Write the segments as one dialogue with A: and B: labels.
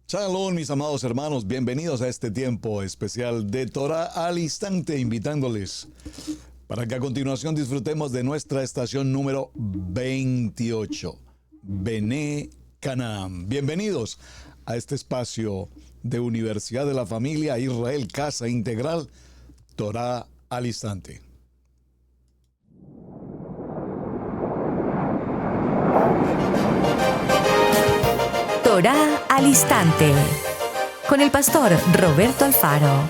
A: Shalom, mis amados hermanos, bienvenidos a este tiempo especial de Torah al Instante, invitándoles para que a continuación disfrutemos de nuestra estación número 28, Bené Canaán. Bienvenidos a este espacio de Universidad de la Familia Israel Casa Integral, Torah al Instante.
B: Torah al Instante, con el pastor Roberto Alfaro.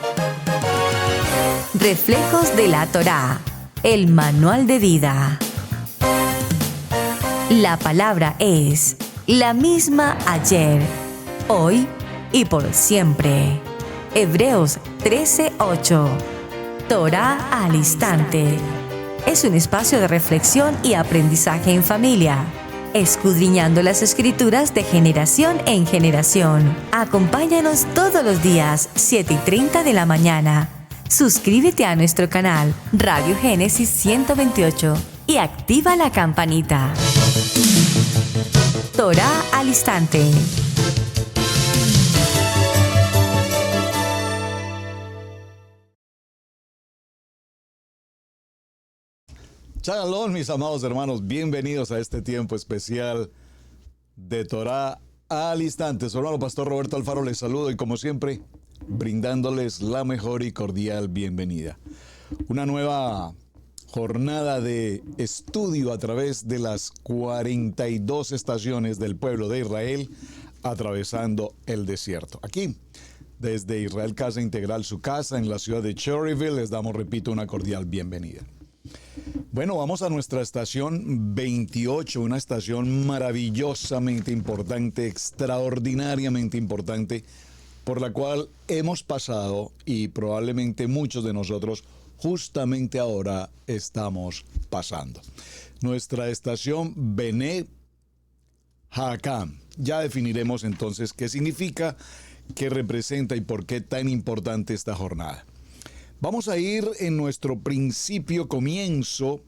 B: Reflejos de la Torah, el manual de vida. La palabra es la misma ayer, hoy y por siempre. Hebreos 13:8. Torah al Instante. Es un espacio de reflexión y aprendizaje en familia, escudriñando las Escrituras de generación en generación. Acompáñanos todos los días, 7:30 de la mañana. Suscríbete a nuestro canal Radio Génesis 128 y activa la campanita. Torah al Instante.
A: Shalom, mis amados hermanos, bienvenidos a este tiempo especial de Torah al Instante. Su hermano pastor Roberto Alfaro les saludo y como siempre, brindándoles la mejor y cordial bienvenida. Una nueva jornada de estudio a través de las 42 estaciones del pueblo de Israel, atravesando el desierto. Aquí, desde Israel Casa Integral, su casa en la ciudad de Cherryville, les damos, repito, una cordial bienvenida. Bueno, vamos a nuestra estación 28, una estación maravillosamente importante, extraordinariamente importante, por la cual hemos pasado y probablemente muchos de nosotros justamente ahora estamos pasando. Nuestra estación Bené Haakam. Ya definiremos entonces qué significa, qué representa y por qué tan importante esta jornada. Vamos a ir en nuestro comienzo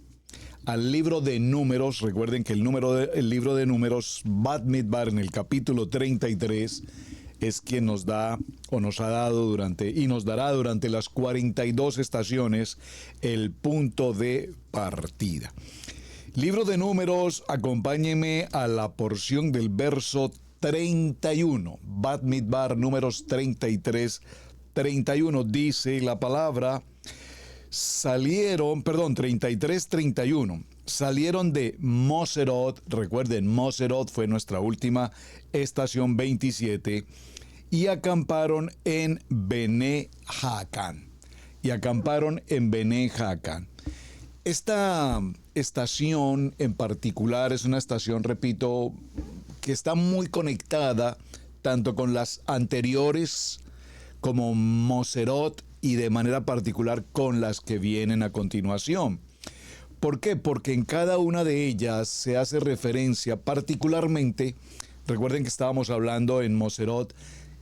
A: al libro de Números. Recuerden que el libro de Números, Bat Midbar, en el capítulo 33, es quien nos da o nos ha dado y nos dará durante las 42 estaciones el punto de partida. Libro de Números, acompáñenme a la porción del verso 31. Bat Midbar, Números 33:31, dice la palabra, 33:31, salieron de Moserot, recuerden, Moserot fue nuestra última estación 27, y acamparon en Bené Haakam. Esta estación en particular es una estación, repito, que está muy conectada tanto con las anteriores como Moserot y de manera particular con las que vienen a continuación. ¿Por qué? Porque en cada una de ellas se hace referencia particularmente, recuerden que estábamos hablando en Moserot,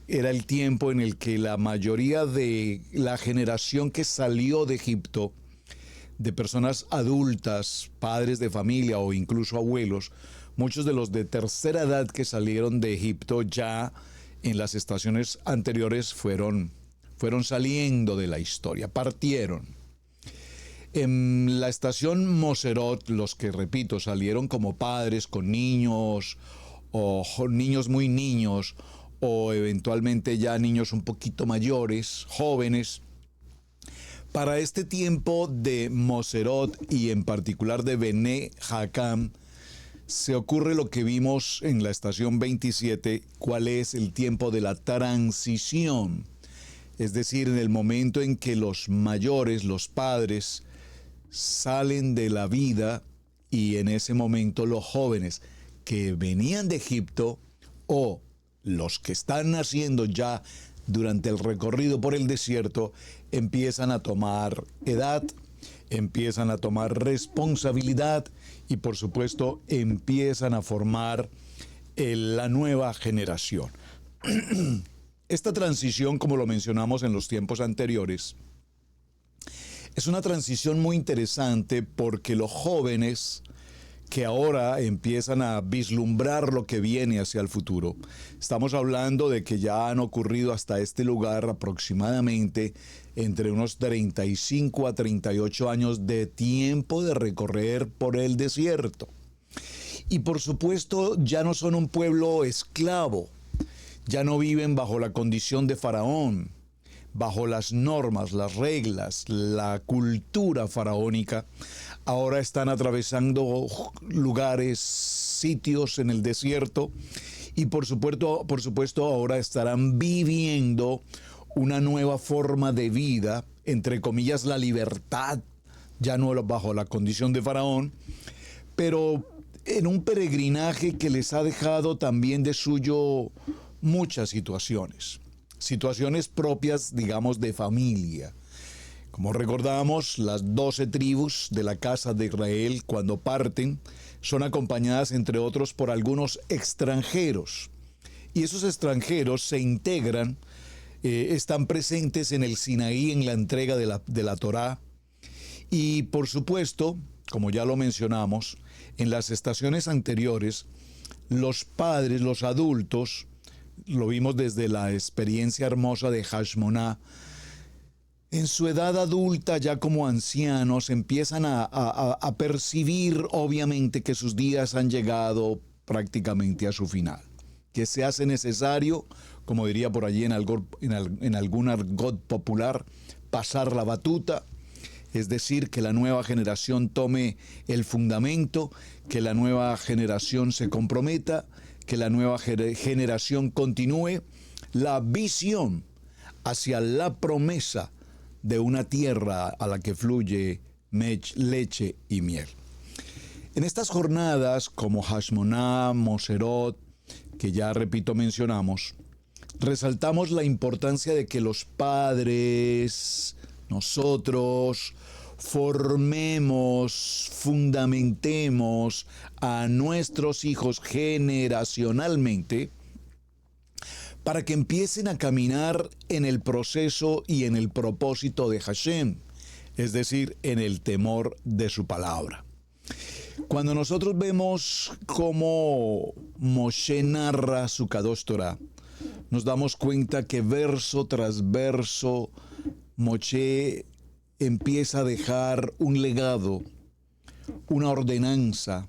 A: era el tiempo en el que la mayoría de la generación que salió de Egipto, de personas adultas, padres de familia o incluso abuelos, muchos de los de tercera edad que salieron de Egipto ya en las estaciones anteriores fueron saliendo de la historia, partieron. En la estación Moserot, los que, repito, salieron como padres con niños, o niños muy niños, o eventualmente ya niños un poquito mayores, jóvenes. Para este tiempo de Moserot y en particular de Bené Haakam, se ocurre lo que vimos en la estación 27, cuál es el tiempo de la transición. Es decir, en el momento en que los mayores, los padres, salen de la vida y en ese momento los jóvenes que venían de Egipto o los que están naciendo ya durante el recorrido por el desierto empiezan a tomar edad, empiezan a tomar responsabilidad y por supuesto empiezan a formar la nueva generación. Esta transición, como lo mencionamos en los tiempos anteriores, es una transición muy interesante porque los jóvenes que ahora empiezan a vislumbrar lo que viene hacia el futuro. Estamos hablando de que ya han ocurrido hasta este lugar aproximadamente entre unos 35 a 38 años de tiempo de recorrer por el desierto. Y por supuesto ya no son un pueblo esclavo, ya no viven bajo la condición de Faraón, bajo las normas, las reglas, la cultura faraónica. Ahora están atravesando lugares, sitios en el desierto y por supuesto ahora estarán viviendo una nueva forma de vida, entre comillas la libertad, ya no bajo la condición de Faraón, pero en un peregrinaje que les ha dejado también de suyo muchas situaciones propias, digamos, de familia. Como recordamos, las 12 tribus de la casa de Israel, cuando parten, son acompañadas, entre otros, por algunos extranjeros. Y esos extranjeros se integran, están presentes en el Sinaí, en la entrega de la Torá. Y, por supuesto, como ya lo mencionamos, en las estaciones anteriores, los padres, los adultos, lo vimos desde la experiencia hermosa de Hashmoná, en su edad adulta, ya como ancianos, empiezan a percibir obviamente que sus días han llegado prácticamente a su final, que se hace necesario, como diría por allí en algún argot popular, pasar la batuta, es decir, que la nueva generación tome el fundamento, que la nueva generación se comprometa, que la nueva generación continúe la visión hacia la promesa de una tierra a la que fluye leche y miel. En estas jornadas, como Hashmoná, Moserot, que ya repito mencionamos, resaltamos la importancia de que los padres, nosotros, formemos, fundamentemos a nuestros hijos generacionalmente para que empiecen a caminar en el proceso y en el propósito de Hashem, es decir, en el temor de su palabra. Cuando nosotros vemos cómo Moshe narra su Kadosh Torah, nos damos cuenta que verso tras verso Moshe empieza a dejar un legado, una ordenanza,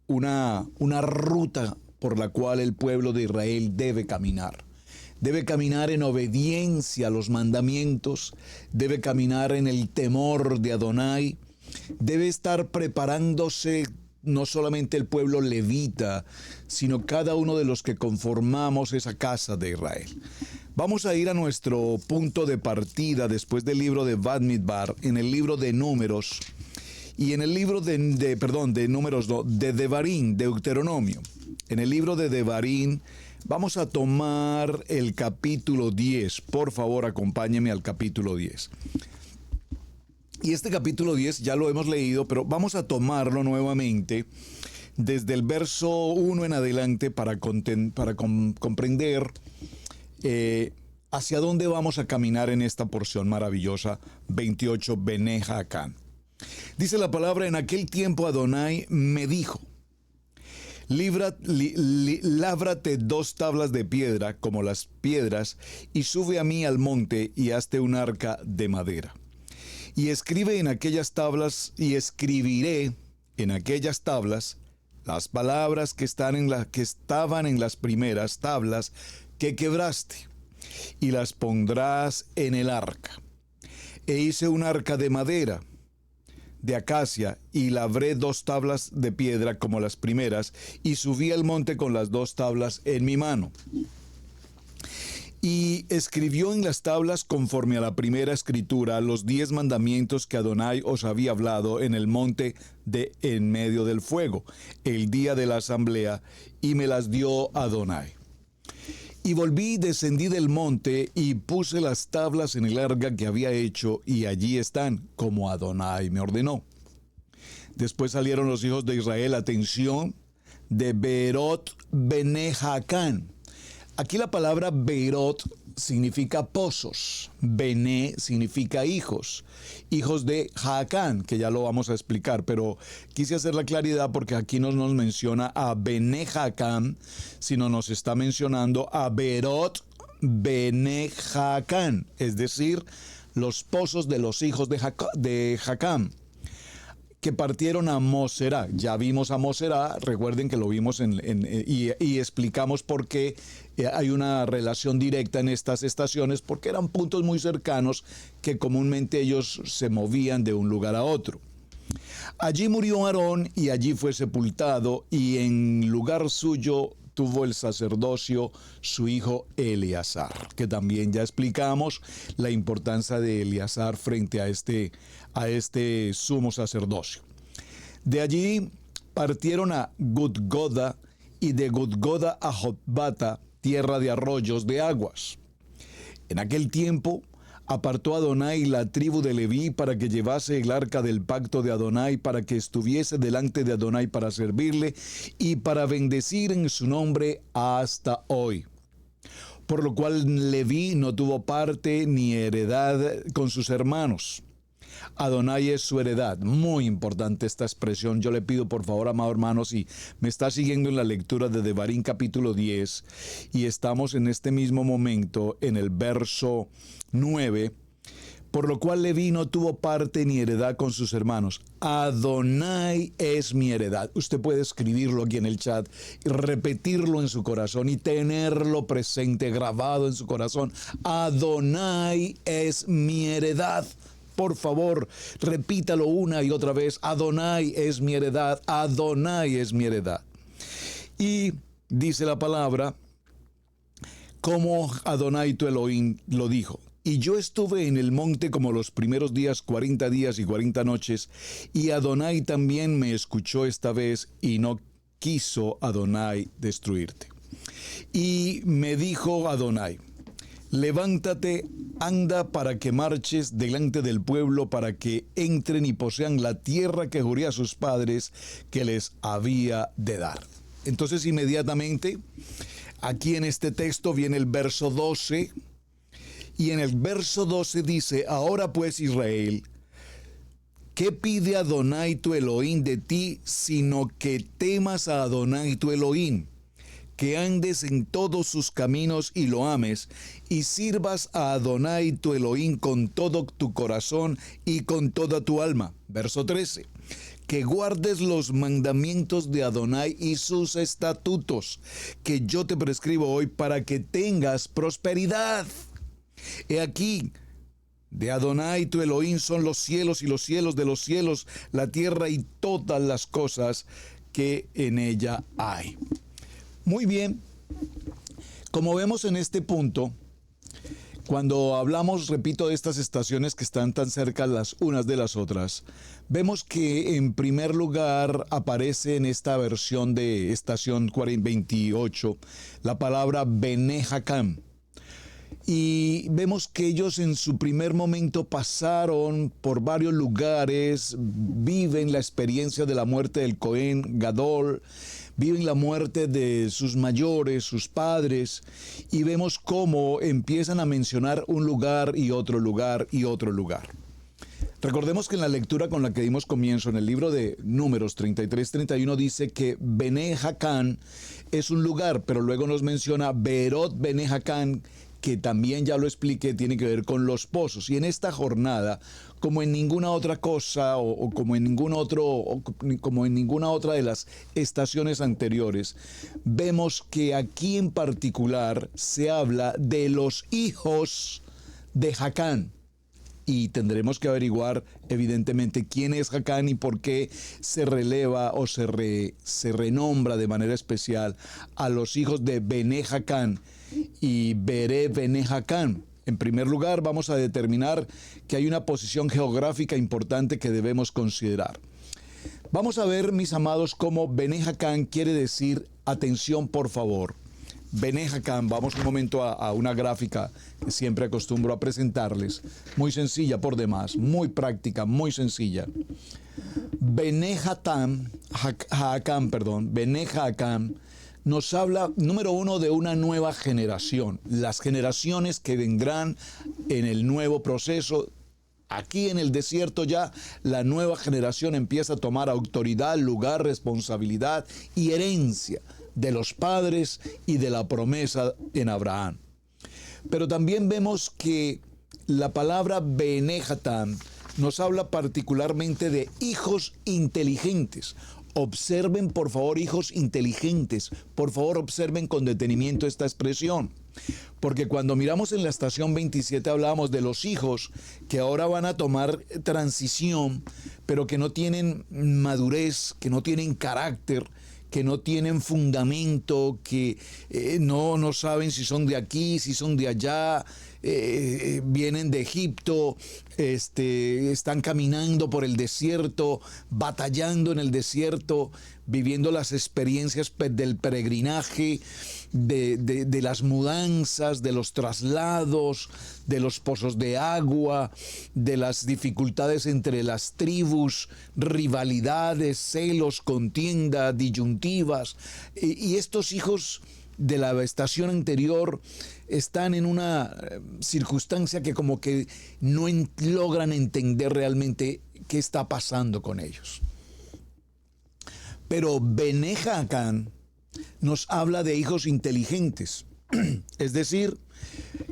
A: una ruta por la cual el pueblo de Israel debe caminar. Debe caminar en obediencia a los mandamientos, debe caminar en el temor de Adonai, debe estar preparándose no solamente el pueblo levita, sino cada uno de los que conformamos esa casa de Israel. Vamos a ir a nuestro punto de partida después del libro de Bamidbar, en el libro de Números, y en el libro de Devarim, Deuteronomio. En el libro de Devarim vamos a tomar el capítulo 10. Por favor, acompáñeme al capítulo 10. Y este capítulo 10 ya lo hemos leído, pero vamos a tomarlo nuevamente desde el verso 1 en adelante para comprender hacia dónde vamos a caminar en esta porción maravillosa, 28, Bene Jaacán. Dice la palabra: en aquel tiempo Adonai me dijo, lábrate 2 tablas de piedra como las piedras y sube a mí al monte y hazte un arca de madera. Y escribe en aquellas tablas, y escribiré en aquellas tablas las palabras que estaban en las primeras tablas que quebraste, y las pondrás en el arca. E hice un arca de madera, de acacia, y labré 2 tablas de piedra como las primeras, y subí al monte con las 2 tablas en mi mano. Y escribió en las tablas, conforme a la primera escritura, los 10 mandamientos que Adonai os había hablado en el monte de en medio del fuego, el día de la asamblea, y me las dio Adonai. Y volví, descendí del monte, y puse las tablas en el arca que había hecho, y allí están, como Adonai me ordenó. Después salieron los hijos de Israel, atención, de Beerot Bene Jaacán, Aquí la palabra Beirot significa pozos, Bené significa hijos, hijos de Jaacán, que ya lo vamos a explicar, pero quise hacer la claridad porque aquí no nos menciona a Bené Jaacán, sino nos está mencionando a Beirot Bené Jaacán, es decir, los pozos de los hijos de Jaacán, que partieron a Moserá. Ya vimos a Moserá, recuerden que lo vimos y explicamos por qué hay una relación directa en estas estaciones, porque eran puntos muy cercanos que comúnmente ellos se movían de un lugar a otro. Allí murió Aarón y allí fue sepultado, y en lugar suyo tuvo el sacerdocio su hijo Eleazar, que también ya explicamos la importancia de Eleazar frente a este sumo sacerdocio. De allí partieron a Gudgoda, y de Gudgoda a Jotbata, tierra de arroyos de aguas. En aquel tiempo apartó Adonai la tribu de Leví para que llevase el arca del pacto de Adonai, para que estuviese delante de Adonai para servirle y para bendecir en su nombre hasta hoy. Por lo cual Leví no tuvo parte ni heredad con sus hermanos. Adonai es su heredad. Muy importante esta expresión. Yo le pido por favor, amado hermano, si me está siguiendo en la lectura de Devarim capítulo 10 y estamos en este mismo momento en el verso 9, por lo cual Leví no tuvo parte ni heredad con sus hermanos. Adonai es mi heredad. Usted puede escribirlo aquí en el chat y repetirlo en su corazón y tenerlo presente, grabado en su corazón. Adonai es mi heredad. Por favor, repítalo una y otra vez. Adonai es mi heredad. Adonai es mi heredad. Y dice la palabra, como Adonai tu Elohim lo dijo. Y yo estuve en el monte como los primeros días, 40 días y 40 noches, y Adonai también me escuchó esta vez, y no quiso Adonai destruirte. Y me dijo Adonai, levántate, anda para que marches delante del pueblo, para que entren y posean la tierra que juré a sus padres que les había de dar. Entonces inmediatamente, aquí en este texto viene el verso 12, y en el verso 12 dice, ahora pues Israel, ¿qué pide Adonai tu Elohim de ti, sino que temas a Adonai tu Elohim? Que andes en todos sus caminos y lo ames, y sirvas a Adonai tu Elohim con todo tu corazón y con toda tu alma. Verso 13. Que guardes los mandamientos de Adonai y sus estatutos, que yo te prescribo hoy, para que tengas prosperidad. He aquí, de Adonai tu Elohim son los cielos y los cielos de los cielos, la tierra y todas las cosas que en ella hay. Muy bien, como vemos en este punto, cuando hablamos, repito, de estas estaciones que están tan cerca las unas de las otras, vemos que en primer lugar aparece en esta versión de estación 28 la palabra Bené Jaacán. Y vemos que ellos en su primer momento pasaron por varios lugares, viven la experiencia de la muerte del Cohen Gadol, viven la muerte de sus mayores, sus padres, y vemos cómo empiezan a mencionar un lugar y otro lugar y otro lugar. Recordemos que en la lectura con la que dimos comienzo en el libro de Números 33-31 dice que Bené Jaacán es un lugar, pero luego nos menciona Beirot Bené Jaacán, que también ya lo expliqué, tiene que ver con los pozos. Y en esta jornada, como en ninguna otra cosa como en ninguna otra de las estaciones anteriores, vemos que aquí en particular se habla de los hijos de Jaacán. Y tendremos que averiguar, evidentemente, quién es Jaacán y por qué se releva o se renombra de manera especial a los hijos de Bené Jaacán y Beré Bené Jaacán. En primer lugar, vamos a determinar que hay una posición geográfica importante que debemos considerar. Vamos a ver, mis amados, cómo Bené Jaacán quiere decir, atención por favor, Bené Jaacán, vamos un momento a una gráfica que siempre acostumbro a presentarles, muy sencilla por demás, muy práctica, muy sencilla. Bené Jaacán, Bené Jaacán nos habla, número uno, de una nueva generación, las generaciones que vendrán en el nuevo proceso. Aquí en el desierto ya la nueva generación empieza a tomar autoridad, lugar, responsabilidad y herencia de los padres y de la promesa en Abraham. Pero también vemos que la palabra Benejatán nos habla particularmente de hijos inteligentes. Observen, por favor, hijos inteligentes. Por favor, observen con detenimiento esta expresión. Porque cuando miramos en la estación 27 hablábamos de los hijos que ahora van a tomar transición, pero que no tienen madurez, que no tienen carácter, que no tienen fundamento, que no saben si son de aquí, si son de allá, vienen de Egipto, están caminando por el desierto, batallando en el desierto, viviendo las experiencias del peregrinaje, de las mudanzas, de los traslados, de los pozos de agua, de las dificultades entre las tribus, rivalidades, celos, contienda, disyuntivas. Y estos hijos de la estación anterior están en una circunstancia que como que no logran entender realmente qué está pasando con ellos. Pero Benejatán nos habla de hijos inteligentes. Es decir,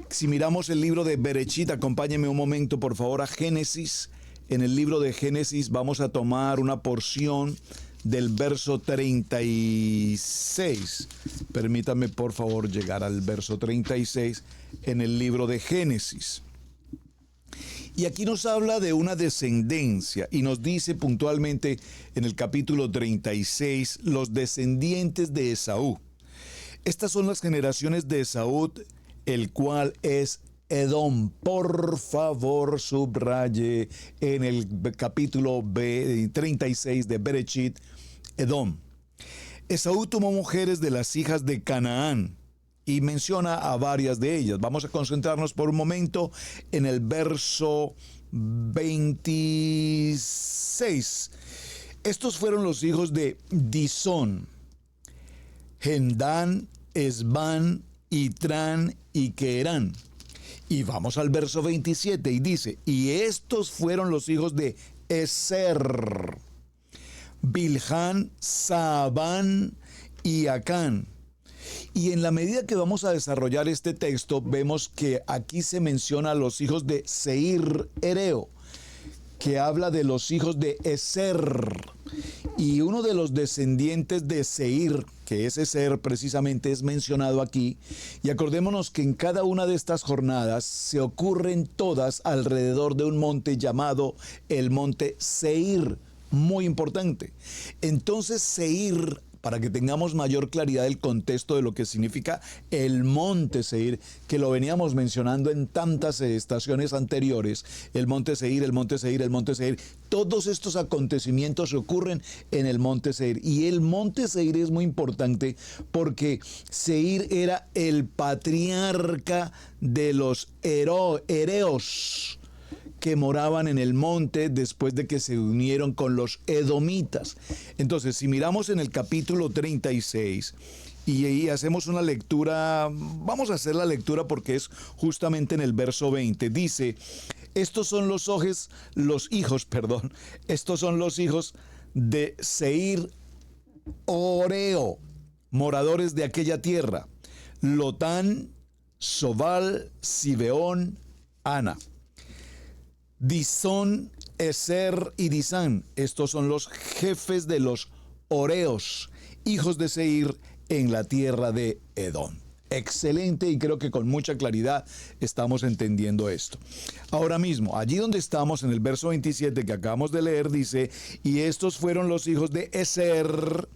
A: si miramos el libro de Bereshit, acompáñenme un momento por favor a Génesis. En el libro de Génesis vamos a tomar una porción del verso 36. Permítanme por favor llegar al verso 36 en el libro de Génesis. Y aquí nos habla de una descendencia y nos dice puntualmente en el capítulo 36 los descendientes de Esaú. Estas son las generaciones de Esaú, el cual es Edom. Por favor, subraye en el capítulo 36 de Bereshit, Edom. Esaú tomó mujeres de las hijas de Canaán y menciona a varias de ellas. Vamos a concentrarnos por un momento en el verso 26. Estos fueron los hijos de Disón: Gendán, Esbán, Itrán y Querán. Y vamos al verso 27 y dice: y estos fueron los hijos de Eser: Bilhán, Saabán y Acán. Y en la medida que vamos a desarrollar este texto, vemos que aquí se menciona a los hijos de Seir Hereo, que habla de los hijos de Eser. Y uno de los descendientes de Seir, que es Eser precisamente, es mencionado aquí. Y acordémonos que en cada una de estas jornadas se ocurren todas alrededor de un monte llamado el monte Seir. Muy importante. Entonces Seir, para que tengamos mayor claridad del contexto de lo que significa el monte Seir, que lo veníamos mencionando en tantas estaciones anteriores, el monte Seir, el monte Seir, el monte Seir, todos estos acontecimientos ocurren en el monte Seir. Y el monte Seir es muy importante porque Seir era el patriarca de los hereos que moraban en el monte después de que se unieron con los edomitas. Entonces, si miramos en el capítulo 36 y hacemos una lectura, vamos a hacer la lectura porque es justamente en el verso 20, dice: estos son los hijos de Seir Oreo, moradores de aquella tierra: Lotán, Sobal, Sibeón, Ana. Disón, Eser y Disán, estos son los jefes de los Oreos, hijos de Seir en la tierra de Edom. Excelente, y creo que con mucha claridad estamos entendiendo esto. Ahora mismo, allí donde estamos en el verso 27 que acabamos de leer, dice: y estos fueron los hijos de Eser,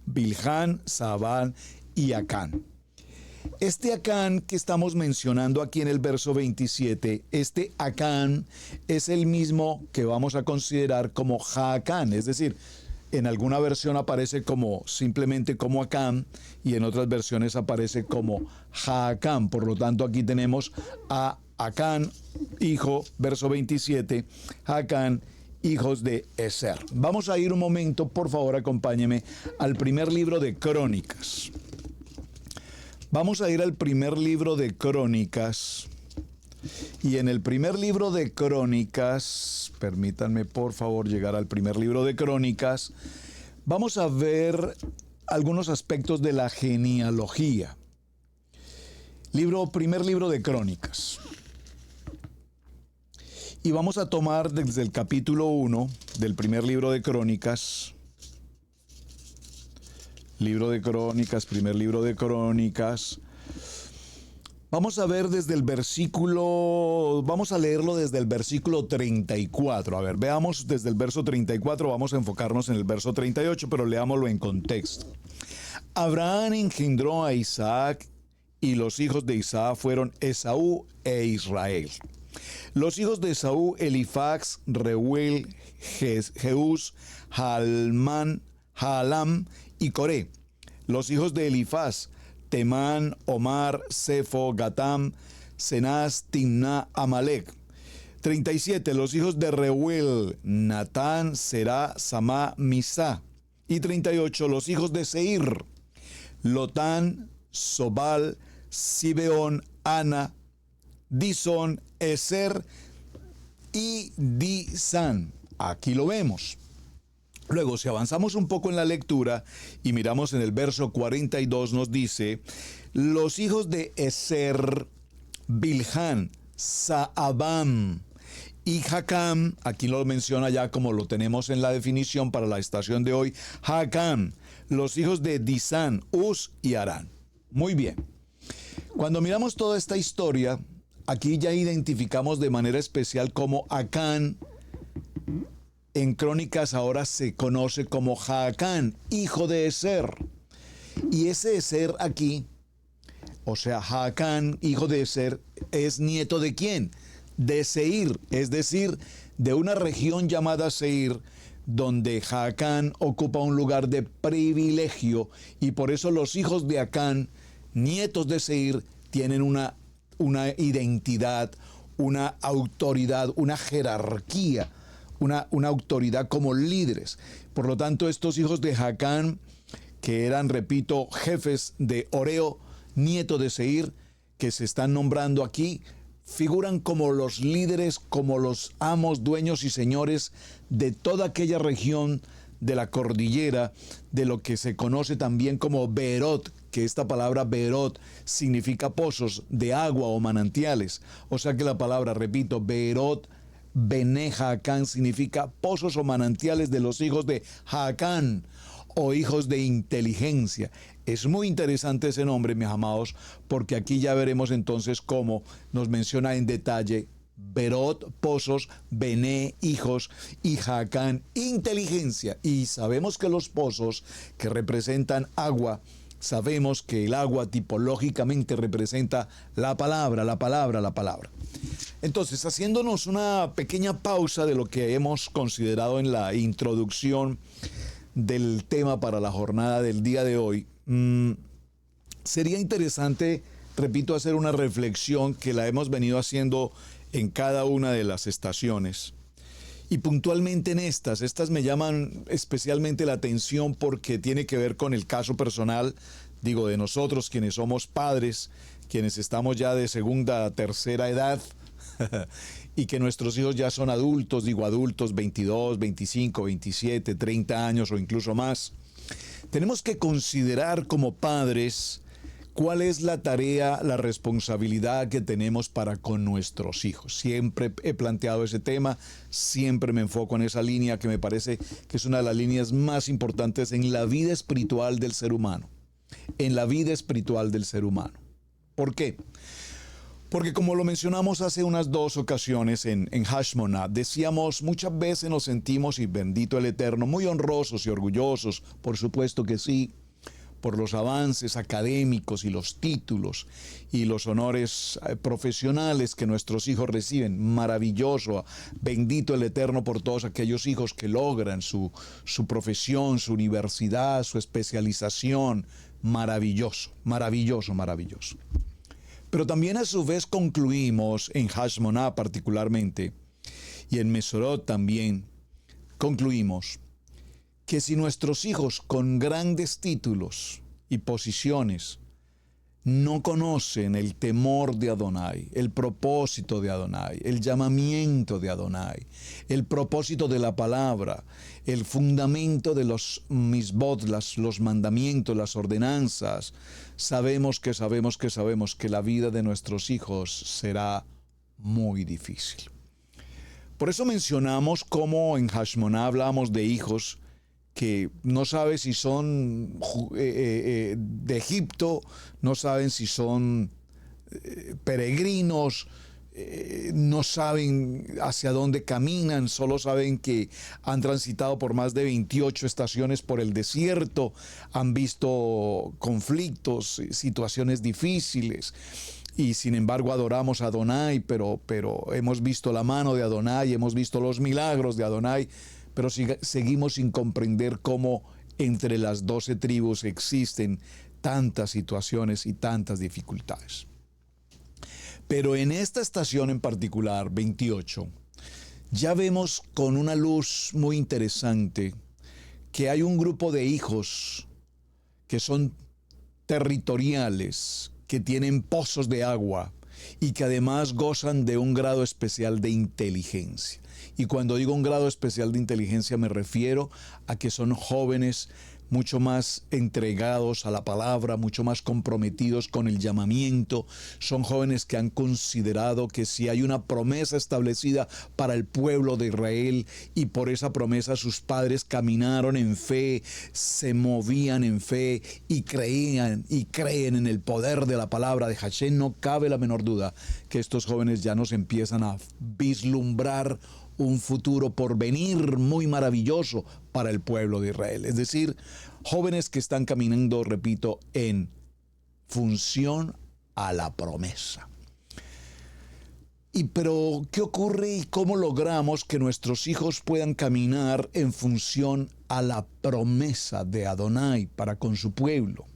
A: Bilhán, Saabán y Acán. Este Acán que estamos mencionando aquí en el verso 27, este Acán es el mismo que vamos a considerar como Jaacán, es decir, en alguna versión aparece como simplemente como Acán y en otras versiones aparece como Jaacán. Por lo tanto, aquí tenemos a Acán, hijo, verso 27, Jaacán, hijos de Eser. Vamos a ir un momento, por favor, acompáñeme al primer libro de Crónicas. Vamos a ir al primer libro de Crónicas. Y en el primer libro de Crónicas, permítanme por favor llegar al primer libro de Crónicas, vamos a ver algunos aspectos de la genealogía. Primer libro de Crónicas. Y vamos a tomar desde el capítulo 1 del primer libro de Crónicas. Primer libro de Crónicas. Vamos a ver vamos a leerlo desde el versículo 34. A ver, veamos desde el verso 34, vamos a enfocarnos en el verso 38, pero leámoslo en contexto. Abraham engendró a Isaac, y los hijos de Isaac fueron Esaú e Israel. Los hijos de Esaú, Elifaz, Reuel, Jeús, Jaalam y Coré. Los hijos de Elifaz, Temán, Omar, Sefo, Gatam, Cenaz, Timná, Amalek. 37. Los hijos de Reuel, Natán, Será, Samá, Misá. Y 38. Los hijos de Seir, Lotán, Sobal, Sibeón, Ana, Disón, Eser y Disán. Aquí lo vemos. Luego, si avanzamos un poco en la lectura y miramos en el verso 42, nos dice: los hijos de Eser, Bilhán, Saabam y Jacam. Aquí lo menciona ya como lo tenemos en la definición para la estación de hoy, Jacam. Los hijos de Disán, Uz y Arán. Muy bien. Cuando miramos toda esta historia, aquí ya identificamos de manera especial como Acán. En Crónicas ahora se conoce como Jaacán, hijo de Eser. Y ese Eser aquí, o sea, Jaacán, hijo de Eser, es nieto ¿de quién? De Seir, es decir, de una región llamada Seir, donde Jaacán ocupa un lugar de privilegio, y por eso los hijos de Acán, nietos de Seir, tienen una identidad, una autoridad, una jerarquía, una autoridad como líderes. Por lo tanto, estos hijos de Jaacán, que eran, repito, jefes de Oreo, nieto de Seir, que se están nombrando aquí, figuran como los líderes, como los amos, dueños y señores de toda aquella región de la cordillera, de lo que se conoce también como Beerot, que esta palabra Beerot significa pozos de agua o manantiales. O sea que la palabra, repito, Beerot, Bene Jaacán, significa pozos o manantiales de los hijos de Jaacán, o hijos de inteligencia. Es muy interesante ese nombre, mis amados, porque aquí ya veremos entonces cómo nos menciona en detalle Beerot, pozos, Bené, hijos, y Jaacán, inteligencia. Y sabemos que los pozos que representan agua, sabemos que el agua tipológicamente representa la palabra. Entonces, haciéndonos una pequeña pausa de lo que hemos considerado en la introducción del tema para la jornada del día de hoy, sería interesante, repito, hacer una reflexión que la hemos venido haciendo en cada una de las estaciones. Y puntualmente en estas me llaman especialmente la atención porque tiene que ver con el caso personal, digo, de nosotros quienes somos padres, quienes estamos ya de segunda, tercera edad, y que nuestros hijos ya son adultos, 22, 25, 27, 30 años o incluso más. Tenemos que considerar como padres cuál es la tarea, la responsabilidad que tenemos para con nuestros hijos. Siempre he planteado ese tema, siempre me enfoco en esa línea que me parece que es una de las líneas más importantes en la vida espiritual del ser humano. ¿Por qué? Porque como lo mencionamos hace unas 2 ocasiones en Hashmonah, decíamos, muchas veces nos sentimos, y bendito el Eterno, muy honrosos y orgullosos, por supuesto que sí, por los avances académicos y los títulos y los honores profesionales que nuestros hijos reciben. Maravilloso, bendito el Eterno por todos aquellos hijos que logran su profesión, su universidad, su especialización. Maravilloso. Pero también a su vez concluimos, en Hashmonah particularmente, y en Mesorot también, concluimos que si nuestros hijos con grandes títulos y posiciones no conocen el temor de Adonai, el propósito de Adonai, el llamamiento de Adonai, el propósito de la palabra, el fundamento de los misbot, los mandamientos, las ordenanzas, sabemos que la vida de nuestros hijos será muy difícil. Por eso mencionamos cómo en Hashmoná hablamos de hijos que no saben si son de Egipto, no saben si son peregrinos, no saben hacia dónde caminan, solo saben que han transitado por más de 28 estaciones por el desierto, han visto conflictos, situaciones difíciles. Y sin embargo adoramos a Adonai, pero hemos visto la mano de Adonai, hemos visto los milagros de Adonai, pero seguimos sin comprender cómo entre las 12 tribus existen tantas situaciones y tantas dificultades. Pero en esta estación en particular, 28, ya vemos con una luz muy interesante que hay un grupo de hijos que son territoriales, que tienen pozos de agua y que además gozan de un grado especial de inteligencia. Y cuando digo un grado especial de inteligencia me refiero a que son jóvenes mucho más entregados a la palabra, mucho más comprometidos con el llamamiento. Son jóvenes que han considerado que si hay una promesa establecida para el pueblo de Israel y por esa promesa sus padres caminaron en fe, se movían en fe y creían y creen en el poder de la palabra de Hashem, no cabe la menor duda que estos jóvenes ya nos empiezan a vislumbrar un futuro por venir muy maravilloso para el pueblo de Israel. Es decir, jóvenes que están caminando, repito, en función a la promesa. Pero, ¿qué ocurre y cómo logramos que nuestros hijos puedan caminar en función a la promesa de Adonai para con su pueblo?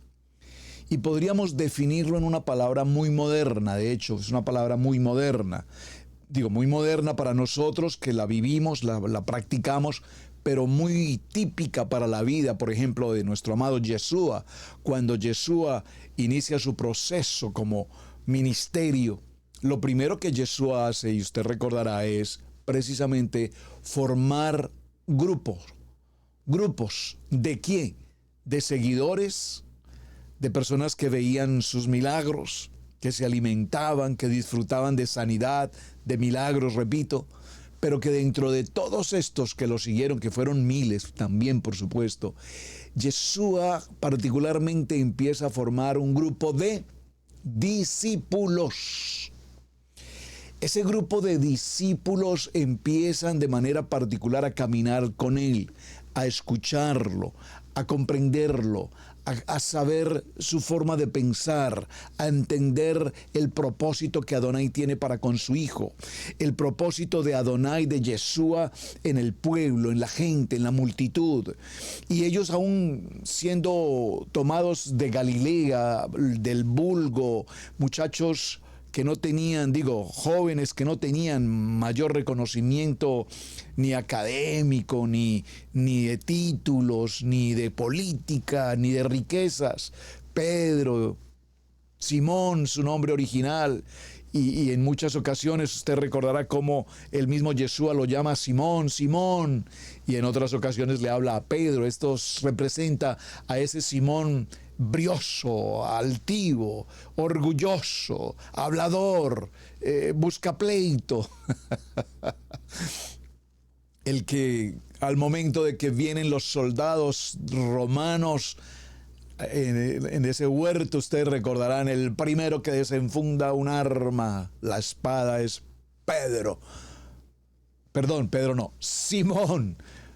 A: Y podríamos definirlo en una palabra muy moderna, de hecho, es una palabra muy moderna. Digo, muy moderna para nosotros que la vivimos, la practicamos, pero muy típica para la vida, por ejemplo, de nuestro amado Yeshua. Cuando Yeshua inicia su proceso como ministerio, lo primero que Yeshua hace, y usted recordará, es precisamente formar grupos. ¿Grupos de qué? De seguidores, de personas que veían sus milagros, que se alimentaban, que disfrutaban de sanidad, de milagros, repito, pero que dentro de todos estos que lo siguieron, que fueron miles también, por supuesto, Yeshua particularmente empieza a formar un grupo de discípulos. Ese grupo de discípulos empiezan de manera particular a caminar con él, a escucharlo, a comprenderlo, a saber su forma de pensar, a entender el propósito que Adonai tiene para con su hijo, el propósito de Adonai, de Yeshua en el pueblo, en la gente, en la multitud. Y ellos, aún siendo tomados de Galilea, del vulgo, muchachos que no tenían, jóvenes que no tenían mayor reconocimiento ni académico, ni de títulos, ni de política, ni de riquezas. Pedro, Simón, su nombre original, y en muchas ocasiones usted recordará cómo el mismo Yeshua lo llama Simón, Simón, y en otras ocasiones le habla a Pedro. Esto representa a ese Simón brioso, altivo, orgulloso, hablador, buscapleito. El que al momento de que vienen los soldados romanos en ese huerto, ustedes recordarán, el primero que desenfunda un arma, la espada, es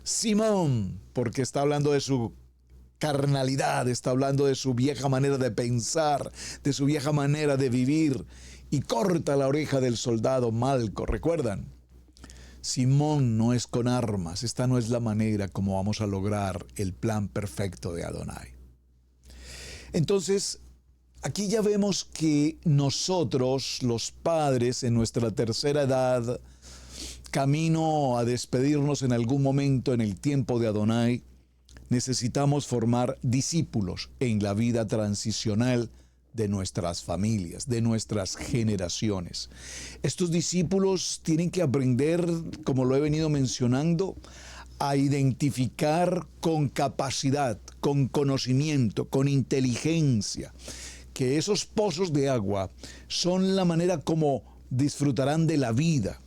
A: Simón, porque está hablando de su carnalidad, está hablando de su vieja manera de pensar, de su vieja manera de vivir, y corta la oreja del soldado Malco. ¿Recuerdan? Simón no es con armas, esta no es la manera como vamos a lograr el plan perfecto de Adonai. Entonces, aquí ya vemos que nosotros, los padres, en nuestra tercera edad, camino a despedirnos en algún momento en el tiempo de Adonai, necesitamos formar discípulos en la vida transicional de nuestras familias, de nuestras generaciones. Estos discípulos tienen que aprender, como lo he venido mencionando, a identificar con capacidad, con conocimiento, con inteligencia, que esos pozos de agua son la manera como disfrutarán de la vida.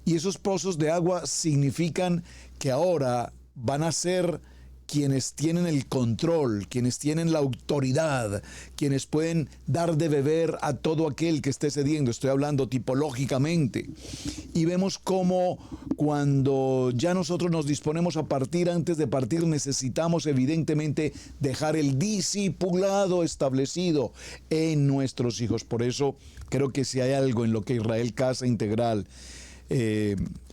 A: Y esos pozos de agua significan que ahora van a ser quienes tienen el control, quienes tienen la autoridad, quienes pueden dar de beber a todo aquel que esté sediento. Estoy hablando tipológicamente. Y vemos cómo cuando ya nosotros nos disponemos a partir, antes de partir necesitamos evidentemente dejar el discipulado establecido en nuestros hijos. Por eso creo que si hay algo en lo que Israel Casa Integral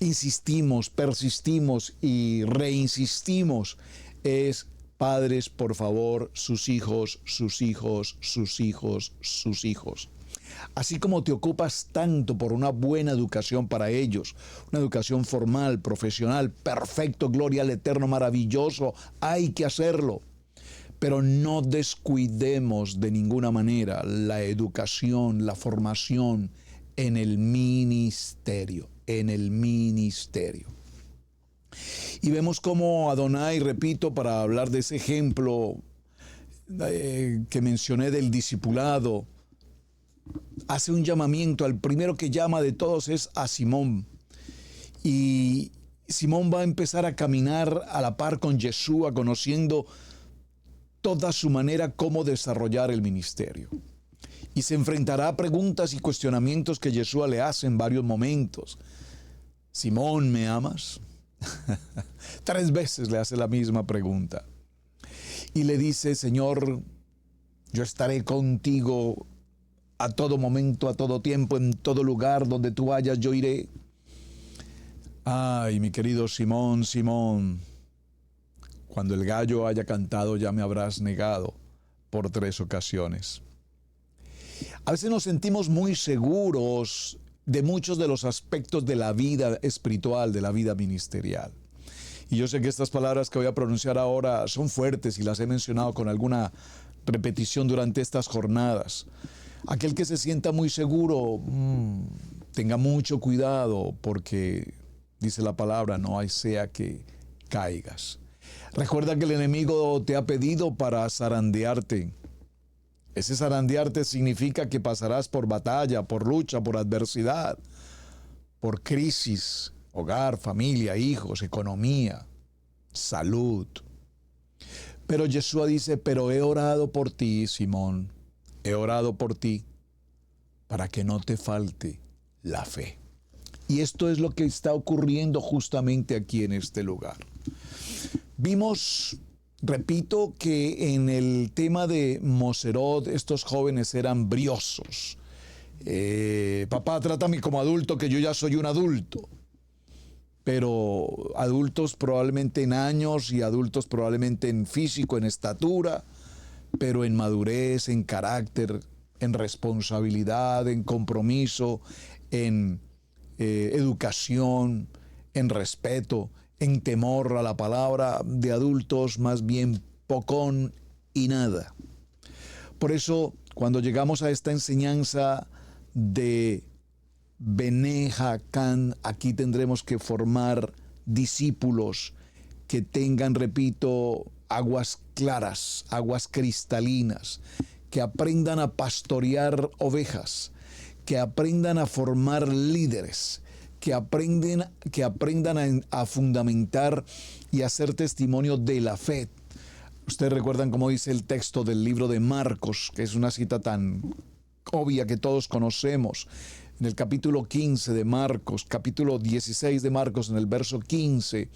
A: insistimos, persistimos y reinsistimos, es: padres, por favor, sus hijos, sus hijos, sus hijos, sus hijos. Así como te ocupas tanto por una buena educación para ellos, una educación formal, profesional, perfecto, gloria al Eterno, maravilloso, hay que hacerlo. Pero no descuidemos de ninguna manera la educación, la formación en el ministerio, Y vemos cómo Adonai, repito, para hablar de ese ejemplo que mencioné del discipulado, hace un llamamiento. Al primero que llama de todos es a Simón. Y Simón va a empezar a caminar a la par con Yeshua, conociendo toda su manera cómo desarrollar el ministerio. Y se enfrentará a preguntas y cuestionamientos que Yeshua le hace en varios momentos. Simón, ¿me amas? 3 veces le hace la misma pregunta. Y le dice: Señor, yo estaré contigo a todo momento, a todo tiempo, en todo lugar donde tú vayas, yo iré. Ay, mi querido Simón, Simón, cuando el gallo haya cantado ya me habrás negado por 3 ocasiones. A veces nos sentimos muy seguros de muchos de los aspectos de la vida espiritual, de la vida ministerial. Y yo sé que estas palabras que voy a pronunciar ahora son fuertes y las he mencionado con alguna repetición durante estas jornadas. Aquel que se sienta muy seguro, tenga mucho cuidado, porque dice la palabra: no hay sea que caigas. Recuerda que el enemigo te ha pedido para zarandearte. Ese zarandearte significa que pasarás por batalla, por lucha, por adversidad, por crisis, hogar, familia, hijos, economía, salud. Pero Yeshua dice: pero he orado por ti, Simón, he orado por ti para que no te falte la fe. Y esto es lo que está ocurriendo justamente aquí en este lugar. Vimos, repito, que en el tema de Moserot estos jóvenes eran briosos. Papá, trátame como adulto, que yo ya soy un adulto. Pero adultos probablemente en años y adultos probablemente en físico, en estatura, pero en madurez, en carácter, en responsabilidad, en compromiso, en educación, en respeto, en temor a la palabra, de adultos más bien pocón y nada. Por eso, cuando llegamos a esta enseñanza de Bene Jaacán, aquí tendremos que formar discípulos que tengan, repito, aguas claras, aguas cristalinas, que aprendan a pastorear ovejas, que aprendan a formar líderes, que aprendan a fundamentar y hacer testimonio de la fe. Ustedes recuerdan cómo dice el texto del libro de Marcos, que es una cita tan obvia que todos conocemos. En el capítulo 15 de Marcos, capítulo 16 de Marcos, en el verso 15,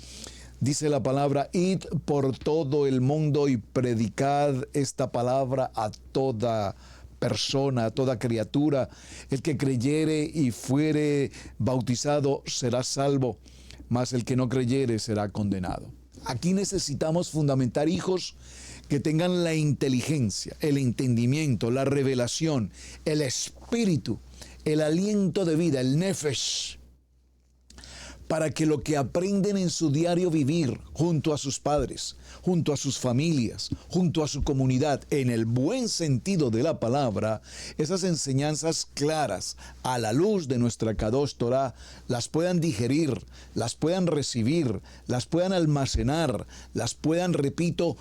A: dice la palabra: id por todo el mundo y predicad esta palabra a toda persona, a toda criatura. El que creyere y fuere bautizado será salvo, mas el que no creyere será condenado. Aquí necesitamos fundamentar hijos que tengan la inteligencia, el entendimiento, la revelación, el espíritu, el aliento de vida, el nefesh, para que lo que aprenden en su diario vivir junto a sus padres, junto a sus familias, junto a su comunidad, en el buen sentido de la palabra, esas enseñanzas claras a la luz de nuestra Kadosh Torah, las puedan digerir, las puedan recibir, las puedan almacenar, las puedan, repito,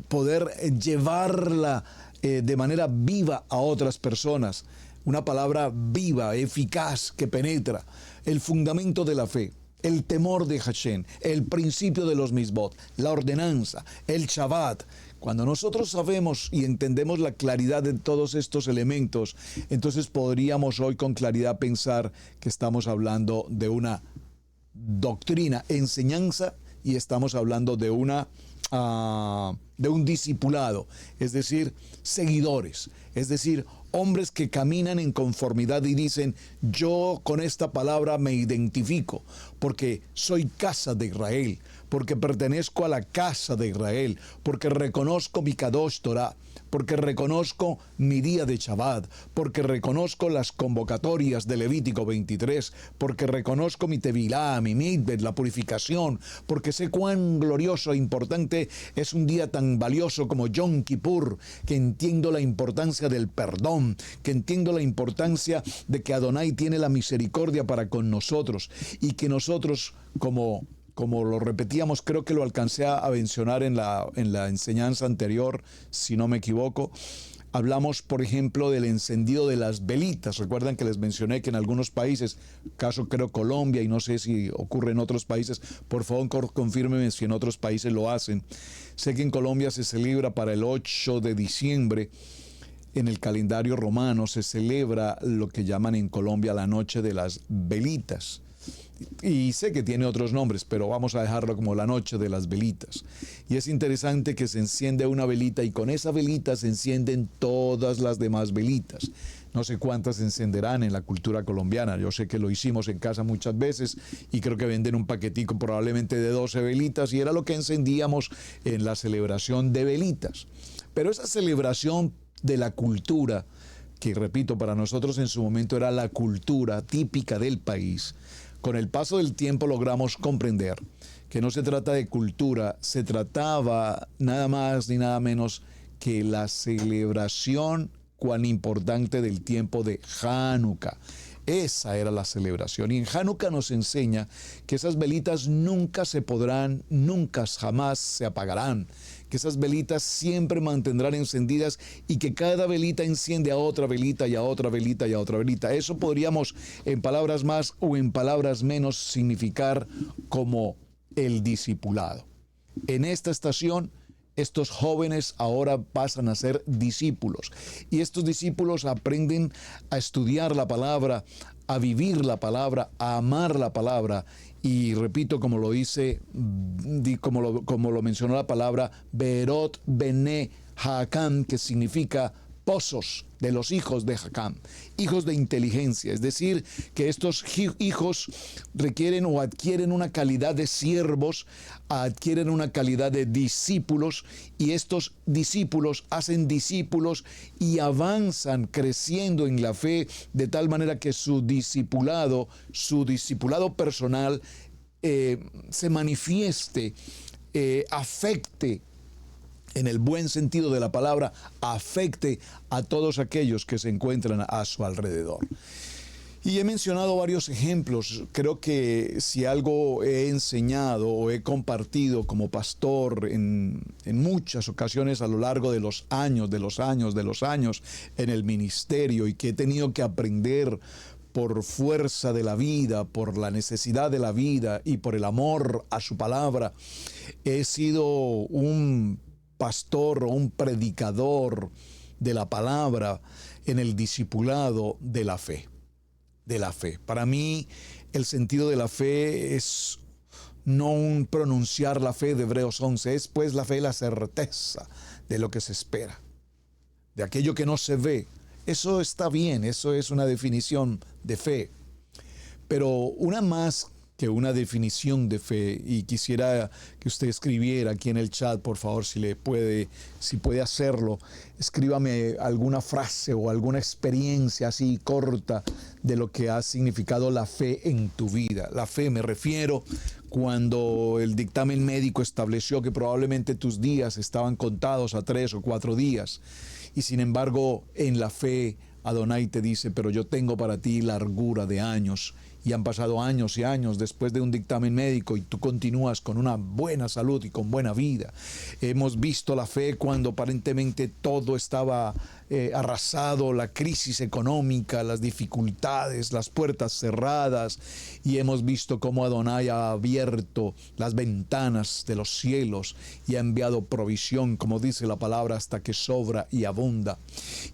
A: poder llevarla de manera viva a otras personas. Una palabra viva, eficaz, que penetra. El fundamento de la fe, el temor de Hashem, el principio de los misbot, la ordenanza, el Shabbat. Cuando nosotros sabemos y entendemos la claridad de todos estos elementos, entonces podríamos hoy con claridad pensar que estamos hablando de una doctrina, enseñanza, y estamos hablando de un discipulado, es decir, seguidores, es decir, hombres que caminan en conformidad y dicen, yo con esta palabra me identifico, porque soy casa de Israel, porque pertenezco a la casa de Israel, porque reconozco mi Kadosh Torah, porque reconozco mi día de Shabbat, porque reconozco las convocatorias de Levítico 23, porque reconozco mi Tevilá, mi Mikveh, la purificación, porque sé cuán glorioso e importante es un día tan valioso como Yom Kippur, que entiendo la importancia del perdón, que entiendo la importancia de que Adonai tiene la misericordia para con nosotros, y que nosotros, como lo repetíamos, creo que lo alcancé a mencionar en la enseñanza anterior, si no me equivoco, hablamos, por ejemplo, del encendido de las velitas. Recuerdan que les mencioné que en algunos países, caso creo Colombia, y no sé si ocurre en otros países, por favor confírmenme si en otros países lo hacen. Sé que en Colombia se celebra para el 8 de diciembre, en el calendario romano se celebra lo que llaman en Colombia la noche de las velitas. Y sé que tiene otros nombres, pero vamos a dejarlo como la noche de las velitas. Y es interesante que se enciende una velita y con esa velita se encienden todas las demás velitas. No sé cuántas se encenderán en la cultura colombiana. Yo sé que lo hicimos en casa muchas veces y creo que venden un paquetico probablemente de 12 velitas y era lo que encendíamos en la celebración de velitas. Pero esa celebración de la cultura, que repito, para nosotros en su momento era la cultura típica del país, con el paso del tiempo logramos comprender que no se trata de cultura, se trataba nada más ni nada menos que la celebración cuán importante del tiempo de Hanukkah. Esa era la celebración. Y en Hanukkah nos enseña que esas velitas nunca se podrán, nunca jamás se apagarán. Que esas velitas siempre mantendrán encendidas y que cada velita enciende a otra velita y a otra velita y a otra velita. Eso podríamos, en palabras más o en palabras menos, significar como el discipulado. En esta estación, estos jóvenes ahora pasan a ser discípulos y estos discípulos aprenden a estudiar la palabra, a vivir la palabra, a amar la palabra y repito, como lo dice, como lo mencionó la palabra Berot Bene Hakam, que significa pozos de los hijos de Hakam, hijos de inteligencia, es decir, que estos hijos requieren o adquieren una calidad de siervos, adquieren una calidad de discípulos y estos discípulos hacen discípulos y avanzan creciendo en la fe de tal manera que su discipulado personal se manifieste, afecte, en el buen sentido de la palabra, afecte a todos aquellos que se encuentran a su alrededor. Y he mencionado varios ejemplos. Creo que si algo he enseñado o he compartido como pastor en muchas ocasiones a lo largo de los años en el ministerio y que he tenido que aprender por fuerza de la vida, por la necesidad de la vida y por el amor a su palabra, he sido un pastor o un predicador de la palabra en el discipulado de la fe. Para mí, el sentido de la fe es no un pronunciar la fe de Hebreos 11, es pues la fe la certeza de lo que se espera, de aquello que no se ve. Eso está bien, eso es una definición de fe. Pero una más que una definición de fe, y quisiera que usted escribiera aquí en el chat, por favor, si puede hacerlo, escríbame alguna frase o alguna experiencia así corta de lo que ha significado la fe en tu vida. La fe, me refiero cuando el dictamen médico estableció que probablemente tus días estaban contados a 3 o 4 días. Y sin embargo, en la fe, Adonai te dice, pero yo tengo para ti largura de años. Y han pasado años y años después de un dictamen médico y tú continúas con una buena salud y con buena vida. Hemos visto la fe cuando aparentemente todo estaba arrasado, la crisis económica, las dificultades, las puertas cerradas, y hemos visto cómo Adonai ha abierto las ventanas de los cielos y ha enviado provisión, como dice la palabra, hasta que sobra y abunda.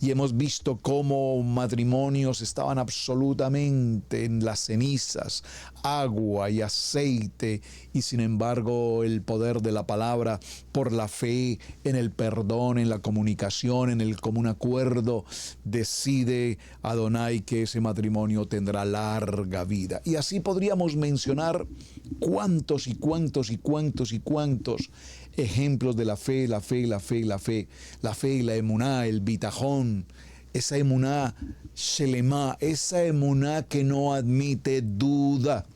A: Y hemos visto cómo matrimonios estaban absolutamente en las cenizas, agua y aceite, y sin embargo el poder de la palabra, por la fe en el perdón, en la comunicación, en el común acuerdo, decide Adonai que ese matrimonio tendrá larga vida. Y así podríamos mencionar cuántos y cuántos y cuántos y cuántos ejemplos de la fe, la fe, la fe, la fe, la fe y la emuná, el bitajón, esa emuná shelemá, esa emuná que no admite duda.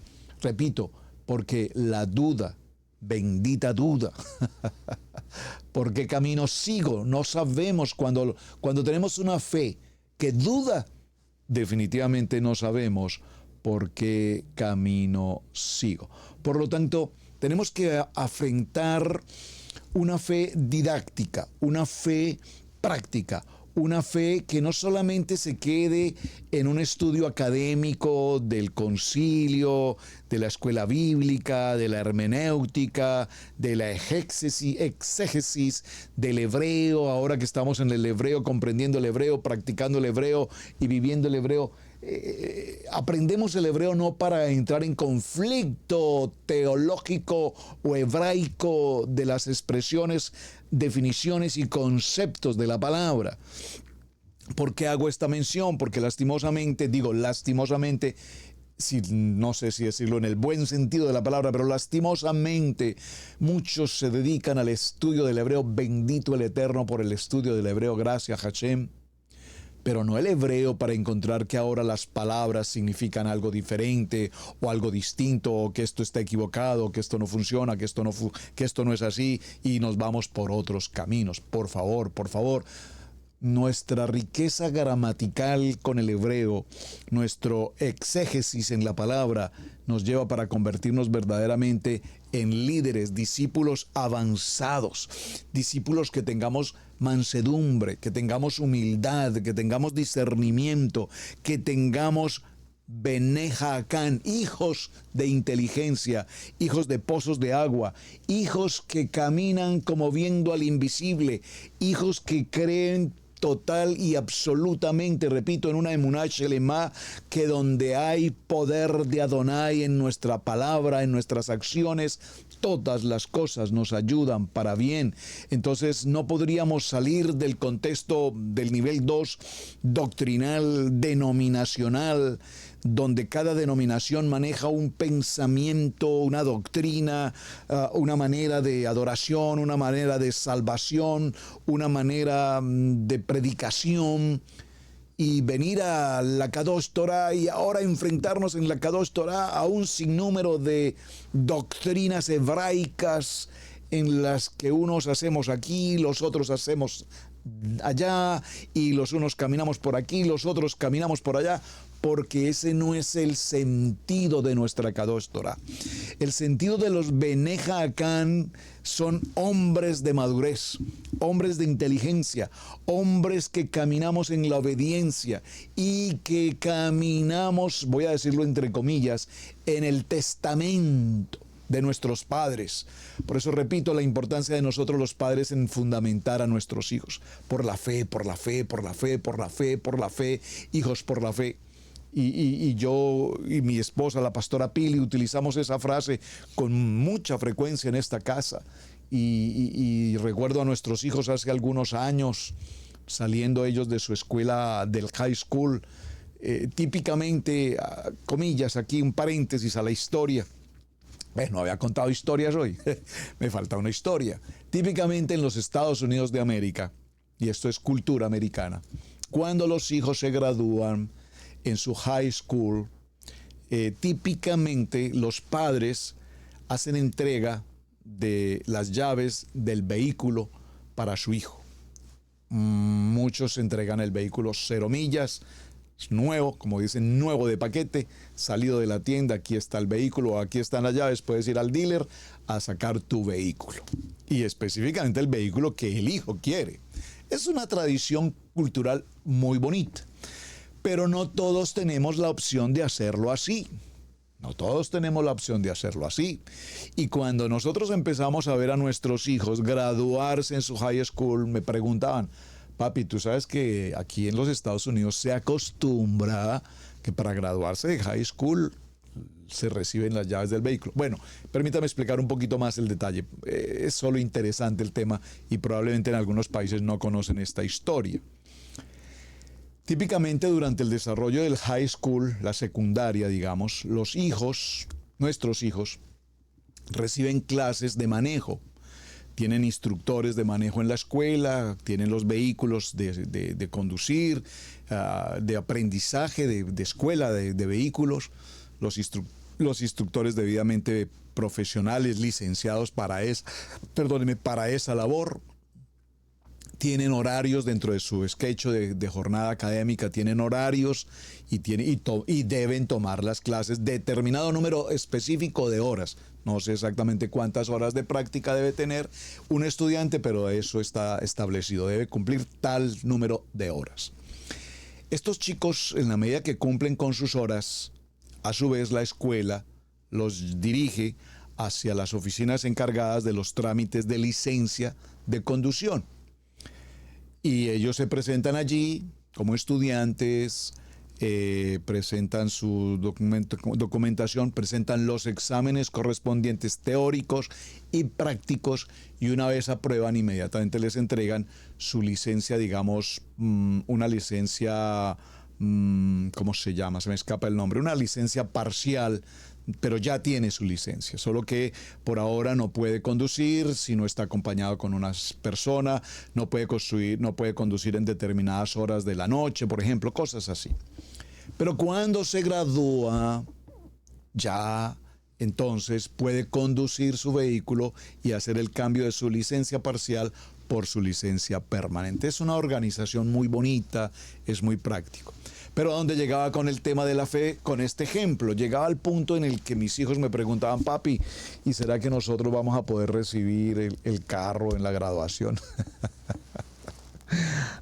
A: Repito, porque la duda, bendita duda, ¿por qué camino sigo? No sabemos. Cuando tenemos una fe que duda, definitivamente no sabemos por qué camino sigo. Por lo tanto, tenemos que afrontar una fe didáctica, una fe práctica, una fe que no solamente se quede en un estudio académico del concilio, de la escuela bíblica, de la hermenéutica, de la exégesis del hebreo, ahora que estamos en el hebreo, comprendiendo el hebreo, practicando el hebreo y viviendo el hebreo. Aprendemos el hebreo no para entrar en conflicto teológico o hebraico de las expresiones, definiciones y conceptos de la palabra. ¿Por qué hago esta mención? Porque lastimosamente, no sé si decirlo en el buen sentido de la palabra, pero lastimosamente muchos se dedican al estudio del hebreo, bendito el Eterno por el estudio del hebreo, gracias Hashem, pero no el hebreo para encontrar que ahora las palabras significan algo diferente o algo distinto, o que esto está equivocado, que esto no funciona, que esto no es así, y nos vamos por otros caminos. Por favor, nuestra riqueza gramatical con el hebreo, nuestro exégesis en la palabra, nos lleva para convertirnos verdaderamente en líderes, discípulos avanzados, discípulos que tengamos mansedumbre, que tengamos humildad, que tengamos discernimiento, que tengamos Beneja Acán, hijos de inteligencia, hijos de pozos de agua, hijos que caminan como viendo al invisible, hijos que creen total y absolutamente, repito, en una emuná shelemá, que donde hay poder de Adonai en nuestra palabra, en nuestras acciones, todas las cosas nos ayudan para bien. Entonces no podríamos salir del contexto del nivel 2 doctrinal, denominacional, donde cada denominación maneja un pensamiento, una doctrina, una manera de adoración, una manera de salvación, una manera de predicación, y venir a la Kadosh Torah y ahora enfrentarnos en la Kadosh Torah a un sinnúmero de doctrinas hebraicas en las que unos hacemos aquí, los otros hacemos allá, y los unos caminamos por aquí, los otros caminamos por allá, porque ese no es el sentido de nuestra Kadosh Torah. El sentido de los Beneja Acán son hombres de madurez, hombres de inteligencia, hombres que caminamos en la obediencia y que caminamos, voy a decirlo entre comillas, en el testamento de nuestros padres. Por eso repito la importancia de nosotros los padres en fundamentar a nuestros hijos. Por la fe, por la fe, por la fe, por la fe, por la fe, hijos por la fe. Y yo y mi esposa, la pastora Pili, utilizamos esa frase con mucha frecuencia en esta casa. Y recuerdo a nuestros hijos hace algunos años, saliendo ellos de su escuela del high school, típicamente, comillas, aquí un paréntesis a la historia. No había contado historias hoy, me falta una historia. Típicamente en los Estados Unidos de América, y esto es cultura americana, cuando los hijos se gradúan, en su high school, típicamente los padres hacen entrega de las llaves del vehículo para su hijo. Muchos entregan el vehículo 0 millas, nuevo, como dicen, nuevo de paquete, salido de la tienda, aquí está el vehículo, aquí están las llaves, puedes ir al dealer a sacar tu vehículo. Y específicamente el vehículo que el hijo quiere. Es una tradición cultural muy bonita, pero no todos tenemos la opción de hacerlo así. No todos tenemos la opción de hacerlo así. Y cuando nosotros empezamos a ver a nuestros hijos graduarse en su high school, me preguntaban, papi, tú sabes que aquí en los Estados Unidos se acostumbra que para graduarse de high school se reciben las llaves del vehículo. Bueno, permítame explicar un poquito más el detalle. Es solo interesante el tema y probablemente en algunos países no conocen esta historia. Típicamente durante el desarrollo del high school, la secundaria, digamos, los hijos, nuestros hijos, reciben clases de manejo. Tienen instructores de manejo en la escuela, tienen los vehículos de conducir, de aprendizaje, de escuela de vehículos, los instructores debidamente profesionales, licenciados para esa labor. Tienen horarios dentro de su schedule de jornada académica, tienen horarios y deben tomar las clases determinado número específico de horas. No sé exactamente cuántas horas de práctica debe tener un estudiante, pero eso está establecido. Debe cumplir tal número de horas. Estos chicos, en la medida que cumplen con sus horas, a su vez la escuela los dirige hacia las oficinas encargadas de los trámites de licencia de conducción. Y ellos se presentan allí como estudiantes, presentan su documentación, presentan los exámenes correspondientes teóricos y prácticos y una vez aprueban inmediatamente les entregan su licencia, digamos, una licencia, ¿cómo se llama? Se me escapa el nombre, una licencia parcial, pero ya tiene su licencia, solo que por ahora no puede conducir si no está acompañado con una persona, no puede conducir en determinadas horas de la noche, por ejemplo, cosas así. Pero cuando se gradúa, ya entonces puede conducir su vehículo y hacer el cambio de su licencia parcial por su licencia permanente. Es una organización muy bonita, es muy práctico. Pero ¿a dónde llegaba con el tema de la fe? Con este ejemplo. Llegaba al punto en el que mis hijos me preguntaban, papi, ¿y será que nosotros vamos a poder recibir el carro en la graduación?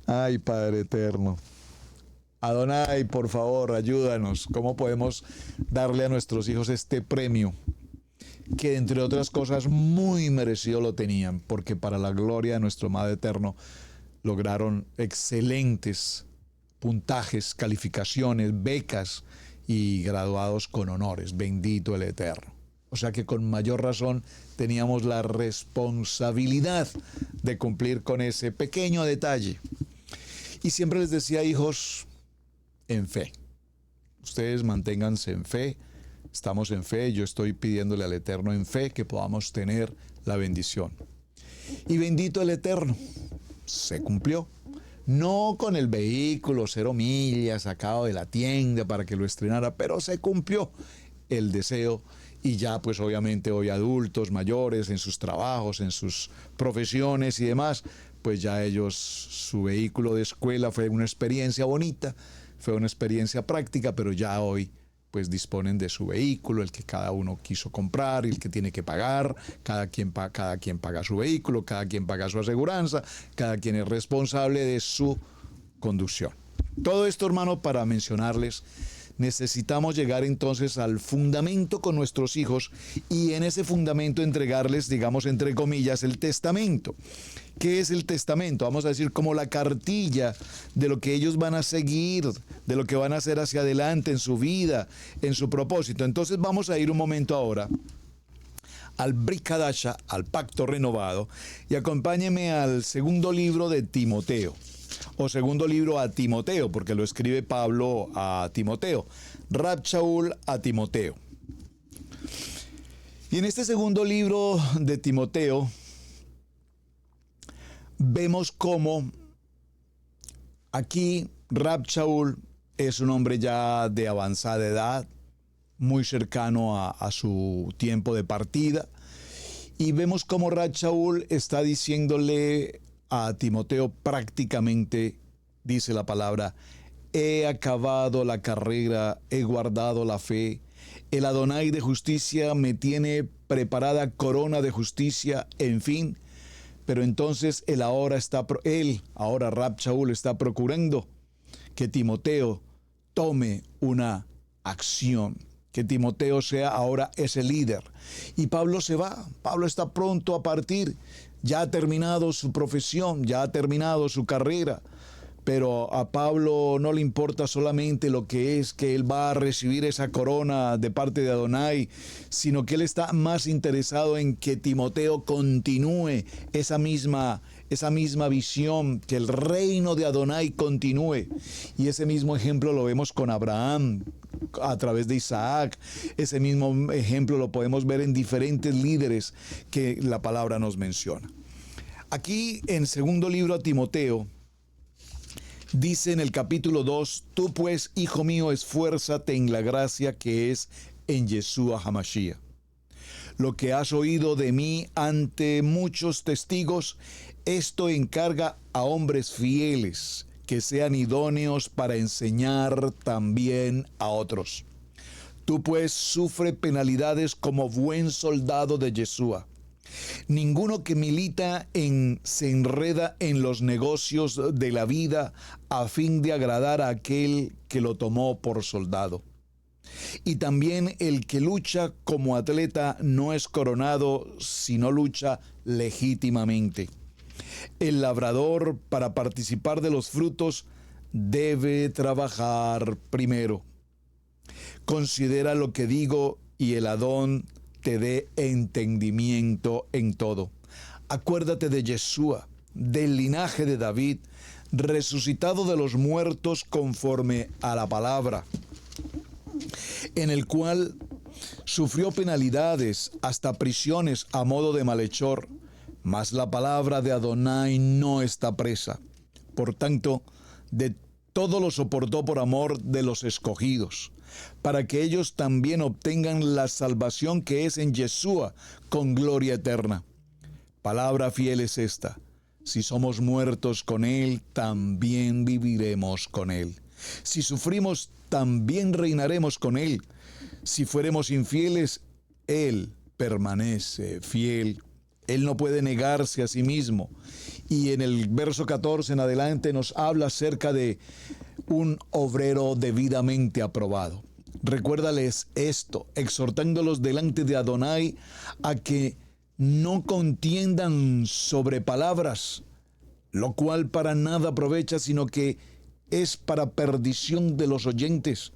A: Ay, Padre Eterno. Adonai, por favor, ayúdanos. ¿Cómo podemos darle a nuestros hijos este premio? Que entre otras cosas muy merecido lo tenían, porque para la gloria de nuestro Padre Eterno lograron excelentes puntajes, calificaciones, becas y graduados con honores. Bendito el Eterno. O sea que con mayor razón teníamos la responsabilidad de cumplir con ese pequeño detalle. Y siempre les decía, hijos, en fe. Ustedes manténganse en fe. Estamos en fe. Yo estoy pidiéndole al Eterno en fe que podamos tener la bendición. Y bendito el Eterno. Se cumplió. No con el vehículo 0 millas sacado de la tienda para que lo estrenara, pero se cumplió el deseo y ya pues obviamente hoy adultos mayores en sus trabajos, en sus profesiones y demás, pues ya ellos, su vehículo de escuela fue una experiencia bonita, fue una experiencia práctica, pero ya hoy pues disponen de su vehículo, el que cada uno quiso comprar y el que tiene que pagar, cada quien paga su vehículo, cada quien paga su aseguranza, cada quien es responsable de su conducción. Todo esto, hermano, para mencionarles, necesitamos llegar entonces al fundamento con nuestros hijos y en ese fundamento entregarles, digamos, entre comillas, el testamento. ¿Qué es el testamento? Vamos a decir como la cartilla de lo que ellos van a seguir, de lo que van a hacer hacia adelante en su vida, en su propósito. Entonces vamos a ir un momento ahora al Brit Hadasha, al Pacto Renovado, y acompáñenme al segundo libro de Timoteo, o segundo libro a Timoteo, porque lo escribe Pablo a Timoteo, Rab Shaul a Timoteo. Y en este segundo libro de Timoteo, vemos cómo aquí Rab Shaul es un hombre ya de avanzada edad, muy cercano a su tiempo de partida. Y vemos cómo Rab Shaul está diciéndole a Timoteo prácticamente, dice la palabra, he acabado la carrera, he guardado la fe, el Adonai de justicia me tiene preparada corona de justicia, en fin. Pero entonces él ahora Rab Shaul está procurando que Timoteo tome una acción, que Timoteo sea ahora ese líder. Y Pablo se va, Pablo está pronto a partir, ya ha terminado su profesión, ya ha terminado su carrera. Pero a Pablo no le importa solamente lo que es que él va a recibir esa corona de parte de Adonai, sino que él está más interesado en que Timoteo continúe esa misma visión, que el reino de Adonai continúe. Y ese mismo ejemplo lo vemos con Abraham, a través de Isaac. Ese mismo ejemplo lo podemos ver en diferentes líderes que la palabra nos menciona. Aquí en segundo libro a Timoteo, dice en el capítulo 2, tú pues, hijo mío, esfuérzate en la gracia que es en Yeshua HaMashiach. Lo que has oído de mí ante muchos testigos, esto encarga a hombres fieles, que sean idóneos para enseñar también a otros. Tú pues sufre penalidades como buen soldado de Yeshua. Ninguno que milita se enreda en los negocios de la vida a fin de agradar a aquel que lo tomó por soldado. Y también el que lucha como atleta no es coronado, sino lucha legítimamente. El labrador, para participar de los frutos, debe trabajar primero. Considera lo que digo y el Adón te dé entendimiento en todo. Acuérdate de Yeshua, del linaje de David, resucitado de los muertos conforme a la palabra, en el cual sufrió penalidades, hasta prisiones a modo de malhechor, mas la palabra de Adonai no está presa. Por tanto, de todo lo soportó por amor de los escogidos, para que ellos también obtengan la salvación que es en Yeshua con gloria eterna. Palabra fiel es esta: si somos muertos con Él, también viviremos con Él. Si sufrimos, también reinaremos con Él. Si fuéremos infieles, Él permanece fiel. Él no puede negarse a sí mismo. Y en el verso 14 en adelante nos habla acerca de un obrero debidamente aprobado. Recuérdales esto, exhortándolos delante de Adonai a que no contiendan sobre palabras, lo cual para nada aprovecha, sino que es para perdición de los oyentes.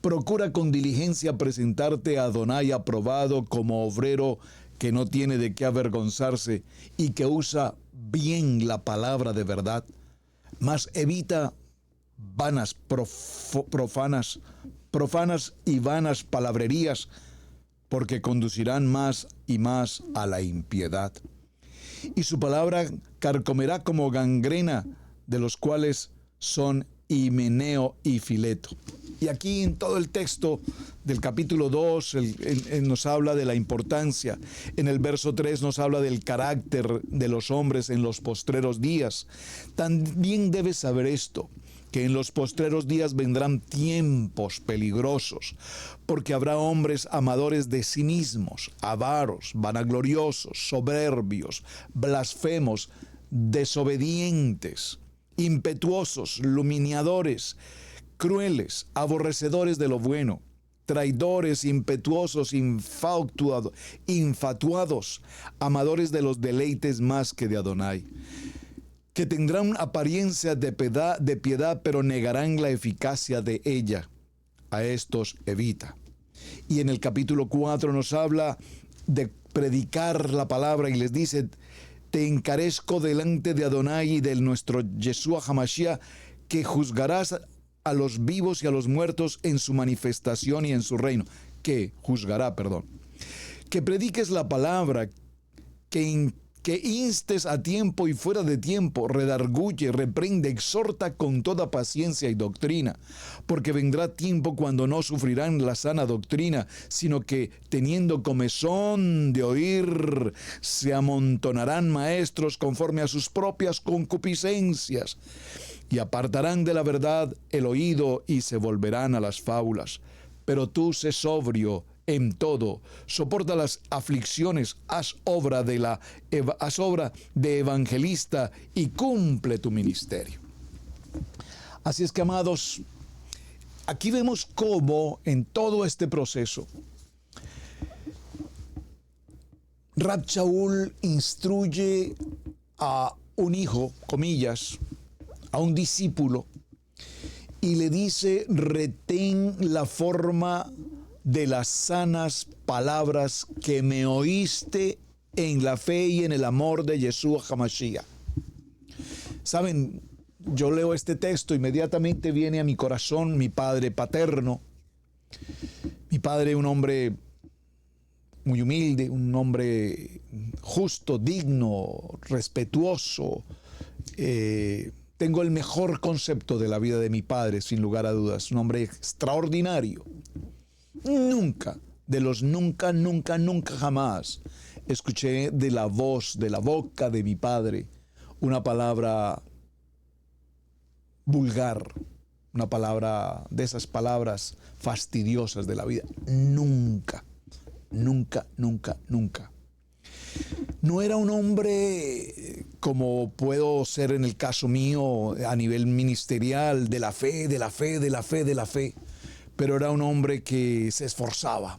A: Procura con diligencia presentarte a Adonai aprobado como obrero que no tiene de qué avergonzarse y que usa bien la palabra de verdad, mas evita vanas, profanas y vanas palabrerías, porque conducirán más y más a la impiedad. Y su palabra carcomerá como gangrena, de los cuales son Himeneo y Fileto. Y aquí en todo el texto del capítulo 2 nos habla de la importancia. En el verso 3 nos habla del carácter de los hombres en los postreros días. También debes saber esto, que en los postreros días vendrán tiempos peligrosos, porque habrá hombres amadores de sí mismos, avaros, vanagloriosos, soberbios, blasfemos, desobedientes, impetuosos, calumniadores, crueles, aborrecedores de lo bueno, traidores, impetuosos, infatuados, amadores de los deleites más que de Adonai, que tendrán apariencia de piedad, pero negarán la eficacia de ella. A estos evita. Y en el capítulo 4 nos habla de predicar la palabra y les dice: te encarezco delante de Adonai y de nuestro Yeshua HaMashiach, que juzgarás a los vivos y a los muertos en su manifestación y en su reino. Que prediques la palabra, que que instes a tiempo y fuera de tiempo, redarguye, reprende, exhorta con toda paciencia y doctrina, porque vendrá tiempo cuando no sufrirán la sana doctrina, sino que teniendo comezón de oír, se amontonarán maestros conforme a sus propias concupiscencias, y apartarán de la verdad el oído y se volverán a las fábulas. Pero tú sé sobrio en todo, soporta las aflicciones, haz obra de evangelista y cumple tu ministerio. Así es que, amados, aquí vemos cómo en todo este proceso Rab Shaul instruye a un hijo, comillas, a un discípulo, y le dice: retén la forma de las sanas palabras que me oíste en la fe y en el amor de Yeshua HaMashiach. Saben, yo leo este texto, inmediatamente viene a mi corazón mi padre paterno. Mi padre, un hombre muy humilde, un hombre justo, digno, respetuoso. Tengo el mejor concepto de la vida de mi padre, sin lugar a dudas. Un hombre extraordinario. Nunca, nunca jamás escuché de la voz, de la boca de mi padre, una palabra vulgar, una palabra de esas palabras fastidiosas de la vida. Nunca. No era un hombre como puedo ser en el caso mío a nivel ministerial, de la fe, pero era un hombre que se esforzaba,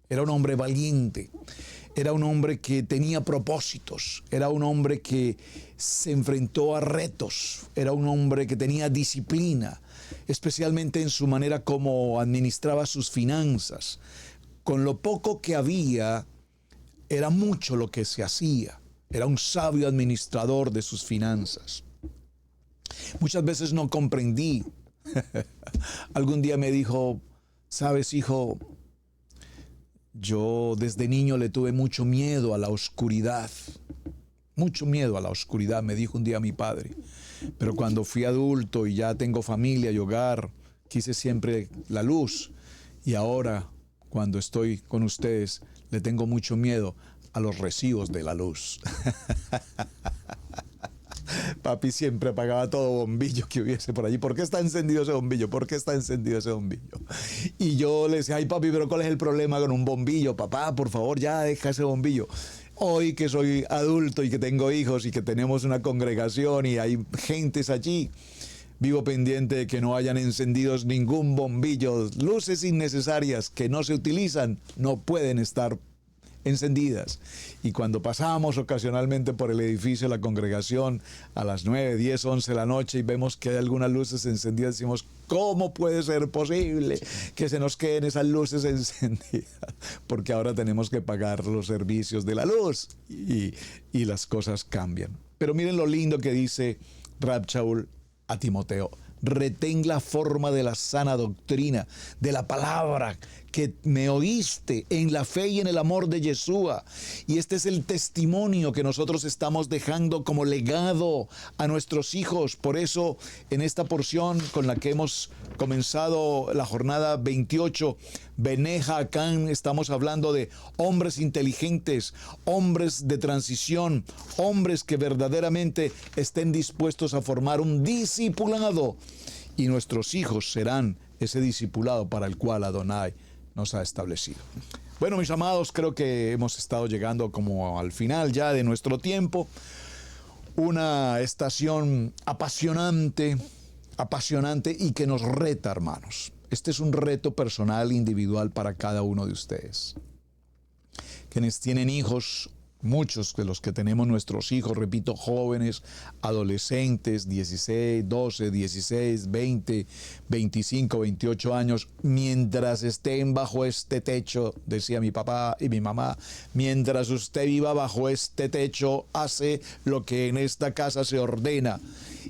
A: era un hombre valiente, era un hombre que tenía propósitos, era un hombre que se enfrentó a retos, era un hombre que tenía disciplina, especialmente en su manera como administraba sus finanzas. Con lo poco que había, era mucho lo que se hacía. Era un sabio administrador de sus finanzas. Muchas veces no comprendí. Algún día me dijo: sabes, hijo, yo desde niño le tuve mucho miedo a la oscuridad. Mucho miedo a la oscuridad, me dijo un día mi padre. Pero cuando fui adulto y ya tengo familia y hogar, quise siempre la luz. Y ahora, cuando estoy con ustedes, le tengo mucho miedo a los recibos de la luz. Papi siempre apagaba todo bombillo que hubiese por allí. ¿Por qué está encendido ese bombillo? ¿Por qué está encendido ese bombillo? Y yo le decía: ay, papi, pero ¿cuál es el problema con un bombillo? Papá, por favor, ya deja ese bombillo. Hoy que soy adulto y que tengo hijos y que tenemos una congregación y hay gentes allí, vivo pendiente de que no hayan encendidos ningún bombillo. Luces innecesarias que no se utilizan no pueden estar encendidas. Y cuando pasamos ocasionalmente por el edificio de la congregación a las 9, 10, 11 de la noche y vemos que hay algunas luces encendidas, decimos: ¿cómo puede ser posible que se nos queden esas luces encendidas? Porque ahora tenemos que pagar los servicios de la luz y las cosas cambian. Pero miren lo lindo que dice Rab Shaul a Timoteo: retén la forma de la sana doctrina, de la palabra que me oíste en la fe y en el amor de Yeshua. Y este es el testimonio que nosotros estamos dejando como legado a nuestros hijos. Por eso, en esta porción con la que hemos comenzado la jornada 28, Beneja Acán, estamos hablando de hombres inteligentes, hombres de transición, hombres que verdaderamente estén dispuestos a formar un discipulado. Y nuestros hijos serán ese discipulado para el cual Adonai nos ha establecido. Bueno, mis amados, creo que hemos estado llegando como al final ya de nuestro tiempo. Una estación apasionante y que nos reta, hermanos. Este es un reto personal, individual para cada uno de ustedes. Quienes tienen hijos, muchos de los que tenemos nuestros hijos, repito, jóvenes, adolescentes, 16, 12, 16, 20, 25, 28 años, mientras estén bajo este techo, decía mi papá y mi mamá, mientras usted viva bajo este techo, hace lo que en esta casa se ordena.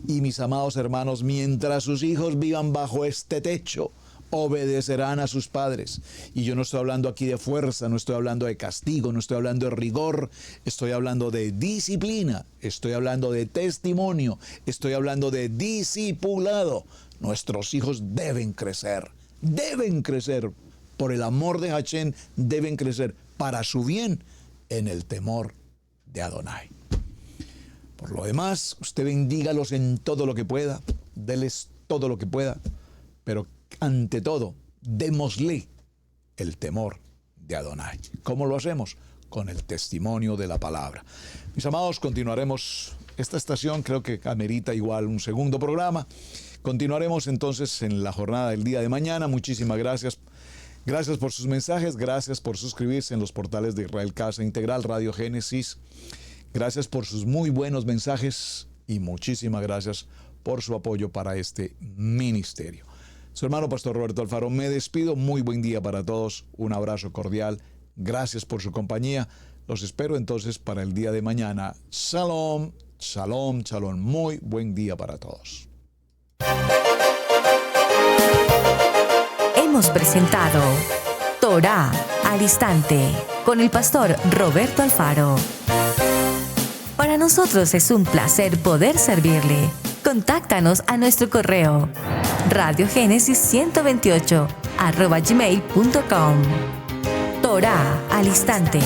A: Y mis amados hermanos, mientras sus hijos vivan bajo este techo, obedecerán a sus padres. Y yo no estoy hablando aquí de fuerza, no estoy hablando de castigo, no estoy hablando de rigor, estoy hablando de disciplina, estoy hablando de testimonio, estoy hablando de discipulado. Nuestros hijos deben crecer por el amor de Hashem, deben crecer para su bien en el temor de Adonai. Por lo demás, usted bendígalos en todo lo que pueda, déles todo lo que pueda, pero ante todo, démosle el temor de Adonai. ¿Cómo lo hacemos? Con el testimonio de la palabra. Mis amados, continuaremos esta estación, creo que amerita igual un segundo programa. Continuaremos entonces en la jornada del día de mañana. Muchísimas gracias. Gracias por sus mensajes, gracias por suscribirse en los portales de Israel Casa Integral, Radio Génesis. Gracias por sus muy buenos mensajes y muchísimas gracias por su apoyo para este ministerio. Su hermano Pastor Roberto Alfaro, me despido. Muy buen día para todos. Un abrazo cordial. Gracias por su compañía. Los espero entonces para el día de mañana. Shalom, shalom, shalom. Muy buen día para todos.
B: Hemos presentado Torá al Instante con el pastor Roberto Alfaro. Para nosotros es un placer poder servirle. Contáctanos a nuestro correo radiogenesis128@gmail.com. Torá al Instante.